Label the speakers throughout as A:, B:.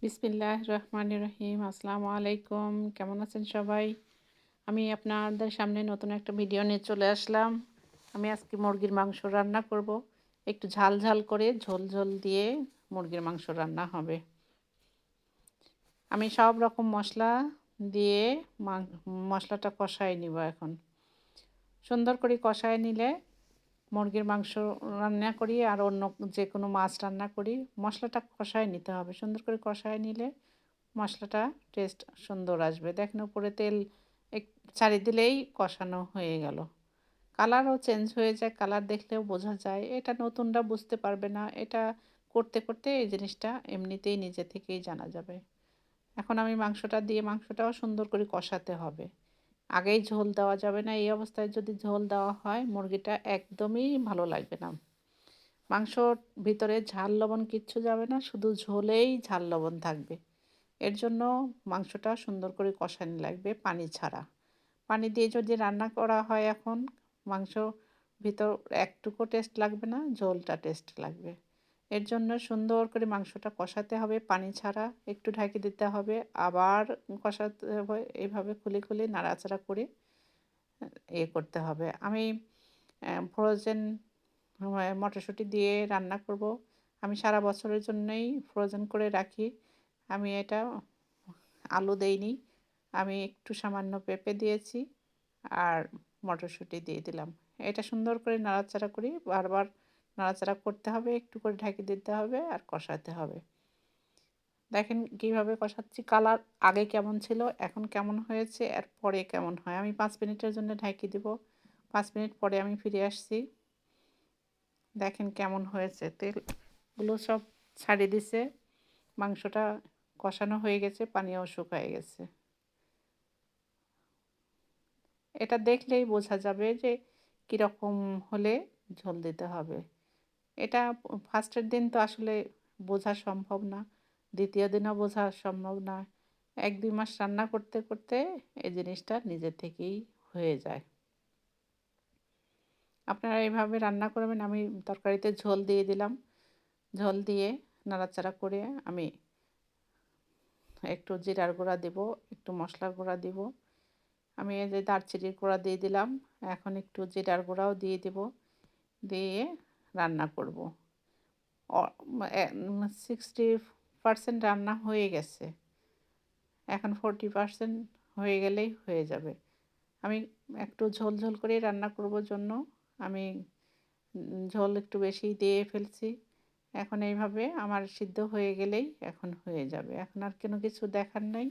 A: বিসমিল্লাহির রহমানির রহিম। আসসালামু আলাইকুম। কেমন আছেন সবাই? আমি আপনাদের সামনে নতুন একটা ভিডিও নিয়ে চলে আসলাম। আমি আজকে মুরগির মাংস রান্না করব। একটু ঝাল ঝাল করে ঝোল ঝোল দিয়ে মুরগির মাংস রান্না হবে। আমি সব রকম মশলা দিয়ে মশলাটা কষায় নিব এখন। সুন্দর করে কষায় নিলে মুরগির মাংস রান্না করি আর অন্য যে কোনো মাছ রান্না করি, মশলাটা কষায় নিতে হবে। সুন্দর করে কষায় নিলে মশলাটা টেস্ট সুন্দর আসবে। দেখেন উপরে তেল এক ছাড়ি দিলেই কষানো হয়ে গেল। কালারও চেঞ্জ হয়ে যায়, কালার দেখলেও বোঝা যায়। এটা নতুনরা বুঝতে পারবে না। এটা করতে করতে এই জিনিসটা এমনিতেই নিজে থেকেই জানা যাবে। এখন আমি মাংসটা দিয়ে মাংসটাও সুন্দর করে কষাতে হবে। আগেই ঝোল দেওয়া যাবে না। এই অবস্থায় যদি ঝোল দেওয়া হয় মুরগিটা একদমই ভালো লাগবে না। মাংসর ভিতরে ঝাল লবণ কিচ্ছু যাবে না, শুধু ঝোলেই ঝাল লবণ থাকবে। এর জন্য মাংসটা সুন্দর করে কষানো লাগবে পানি ছাড়া। পানি দিয়ে যদি রান্না করা হয় এখন মাংস ভিতর একটুকু টেস্ট লাগবে না, ঝোলটা টেস্ট লাগবে। এর জন্য সুন্দর করে মাংসটা কষাতে হবে পানি ছাড়া, একটু ঢাকি দিতে হবে, আবার কষাতে হবে, এইভাবে খুলে খুলে নাড়াচাড়া করে করতে হবে। আমি ফ্রোজেন মটরশুঁটি দিয়ে রান্না করব। আমি সারা বছরের জন্যই ফ্রোজেন করে রাখি। আমি এটা আলু দেইনি, আমি একটু সামান্য পেঁপে দিয়েছি আর মটরশুঁটি দিয়ে দিলাম। এটা সুন্দর করে নাড়াচাড়া করি, বারবার নাড়াচাড়া করতে হবে, একটু করে ঢাকি দিতে হবে আর কষাতে হবে। দেখেন কীভাবে কষাচ্ছি, কালার আগে কেমন ছিল এখন কেমন হয়েছে আর পরে কেমন হয়। আমি 5 মিনিটের জন্য ঢাকি দিব। 5 মিনিট পরে আমি ফিরে আসছি। দেখেন কেমন হয়েছে, তেলগুলো সব ছাড়িয়ে দিছে, মাংসটা কষানো হয়ে গেছে, পানিও শুকিয়ে গেছে। এটা দেখলেই বোঝা যাবে যে কীরকম হলে ঝোল দিতে হবে। এটা ফার্স্টের দিন তো আসলে বোঝা সম্ভব না, দ্বিতীয় দিনও বোঝা সম্ভব না। 1-2 মাস রান্না করতে করতে এই জিনিসটা নিজে থেকেই হয়ে যায়। আপনারা এইভাবে রান্না করবেন। আমি তরকারিতে ঝোল দিয়ে দিলাম। ঝোল দিয়ে নাড়াচাড়া করে আমি একটু জিরার গুঁড়া দিব, একটু মশলার গুঁড়া দিব। আমি এই যে দারচিনির গুঁড়া দিয়ে দিলাম, এখন একটু জিরার গুঁড়াও দিয়ে দিব, দিয়ে রান্না করব। 60% রান্না হয়ে গেছে, এখন 40% হয়ে গেলেই হয়ে যাবে। আমি একটু ঝোল ঝোল করেই রান্না করব জন্য আমি ঝোল একটু বেশি দিয়ে ফেলছি। এখন এইভাবে আমার সিদ্ধ হয়ে গেলেই এখন হয়ে যাবে, এখন আর কোনো কিছু দেখার নাই।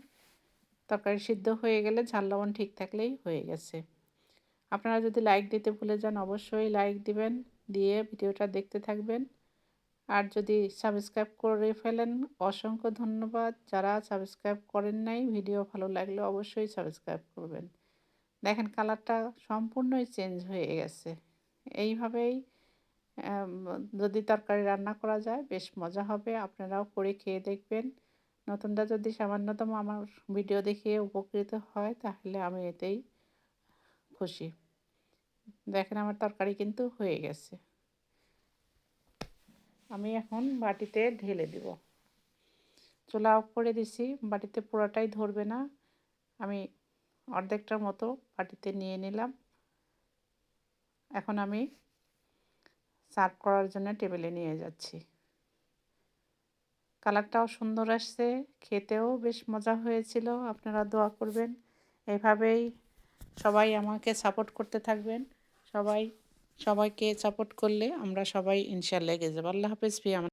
A: তরকারি সিদ্ধ হয়ে গেলে ঝাল লবণ ঠিক থাকলেই হয়ে গেছে। আপনারা যদি লাইক দিতে ভুলে যান অবশ্যই লাইক দিবেন, দিয়ে ভিডিওটা দেখতে থাকবেন। আর যদি সাবস্ক্রাইব করে ফেলেন অসংখ্য ধন্যবাদ। যারা সাবস্ক্রাইব করেন নাই, ভিডিও ভালো লাগলে অবশ্যই সাবস্ক্রাইব করবেন। দেখেন কালারটা সম্পূর্ণই চেঞ্জ হয়ে গেছে। এইভাবেই যদি তরকারি রান্না করা যায় বেশ মজা হবে। আপনারাও করে খেয়ে দেখবেন। নতুনরা যদি সামান্যতম আমার ভিডিও দেখে উপকৃত হয় তাহলে আমি এতেই খুশি। দেখেন আমার তরকারি কিন্তু হয়ে গেছে। আমি এখন বাটিতে ঢেলে দিব। চুলা অফ করে দিছি, বাটিতে পুরোটাই ধরবে না। আমি অর্ধেকটার মতো বাটিতে নিয়ে নিলাম। এখন আমি সার্ভ করার জন্য টেবিলে নিয়ে যাচ্ছি। কালারটাও সুন্দর আসছে, খেতেও বেশ মজা হয়েছিল। আপনারা দোয়া করবেন, এভাবেই সবাই আমাকে সাপোর্ট করতে থাকবেন। সবাইকে সাপোর্ট করলে আমরা সবাই ইনশাআল্লাহ এগিয়ে যাব। আল্লাহ হাফেজ।